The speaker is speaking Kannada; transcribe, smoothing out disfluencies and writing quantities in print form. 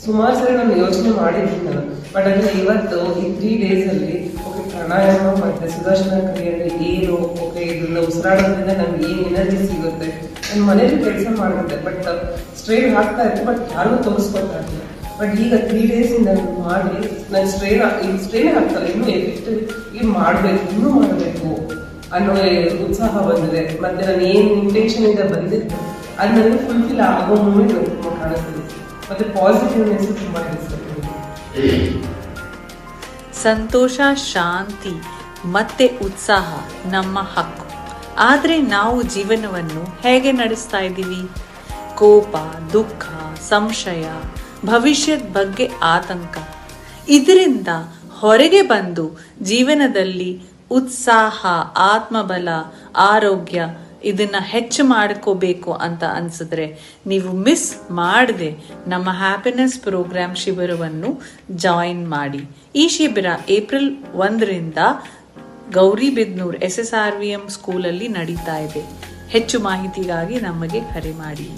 ಸುಮಾರು ಸರಿ ನಾನು ಯೋಚನೆ ಮಾಡಿದ್ದೀನಿ ನಾನು. ಬಟ್ ಅಂದ್ರೆ ಇವತ್ತು ಈ 3 days ಅಲ್ಲಿ ಓಕೆ ಪ್ರಾಣಾಯಾಮ ಮತ್ತೆ ಸುದರ್ಶನ ಕ್ರಿಯೆಯಲ್ಲಿ ಏನು ಓಕೆ ಇದನ್ನ ಉಸಿರಾಡೋದ್ರಿಂದ ನಮ್ಗೆ ಏನು ಎನರ್ಜಿ ಸಿಗುತ್ತೆ. ನನ್ನ ಮನೇಲಿ ಕೆಲಸ ಮಾಡುತ್ತೆ ಬಟ್ ಸ್ಟ್ರೈನ್ ಆಗ್ತಾ ಇತ್ತು, ಬಟ್ ಯಾರಿಗೂ ತೋರಿಸ್ಕೊತಾ ಇರಲಿಲ್ಲ. ಬಟ್ ಈಗ 3 days ನಾನು ಮಾಡಿ ನನ್ನ ಸ್ಟ್ರೈನ್ ಆಗ್ತಲ್ಲ, ಇನ್ನೂ ಎಫೆಕ್ಟಿವ್ ಏನು ಮಾಡಬೇಕು, ಇನ್ನೂ ಮಾಡಬೇಕು ಅನ್ನೋ ಉತ್ಸಾಹ ಬಂದಿದೆ. ಮತ್ತೆ ನಾನು ಏನು ಇಂಟೆನ್ಷನ್ ಇಂದ ಬಂದಿದ್ದು ಅದು ನನಗೆ ಫುಲ್ಫಿಲ್ ಆಗೋ ಮೂಮೆಂಟ್ ತುಂಬ ಕಾಣಿಸ್ತಿದೆ. ಮತ್ತೆ ಪಾಸಿಟಿವ್ನೆಸ್ ತುಂಬಾ ಇದೆ. ಸಂತೋಷ, ಶಾಂತಿ ಮತ್ತೆ ಉತ್ಸಾಹ ನಮ್ಮ ಹಕ್ಕು. ಆದರೆ ನಾವು ಜೀವನವನ್ನು ಹೇಗೆ ನಡೆಸ್ತಾ ಇದ್ದೀವಿ? ಕೋಪ, ದುಃಖ, ಸಂಶಯ, ಭವಿಷ್ಯದ ಬಗ್ಗೆ ಆತಂಕ. ಇದರಿಂದ ಹೊರಗೆ ಬಂದು ಜೀವನದಲ್ಲಿ ಉತ್ಸಾಹ, ಆತ್ಮಬಲ, ಆರೋಗ್ಯ ಇದನ್ನ ಹೆಚ್ಚು ಮಾಡ್ಕೋಬೇಕು ಅಂತ ಅನ್ಸಿದ್ರೆ ನೀವು ಮಿಸ್ ಮಾಡದೆ ನಮ್ಮ ಹ್ಯಾಪಿನೆಸ್ ಪ್ರೋಗ್ರಾಮ್ ಶಿಬಿರವನ್ನು ಜಾಯಿನ್ ಮಾಡಿ. ಈ ಶಿಬಿರ ಏಪ್ರಿಲ್ 1ರಿಂದ ಗೌರಿಬಿದನೂರು SSRVM ಸ್ಕೂಲಲ್ಲಿ ನಡೀತಾ ಇದೆ. ಹೆಚ್ಚು ಮಾಹಿತಿಗಾಗಿ ನಮಗೆ ಕರೆ ಮಾಡಿ.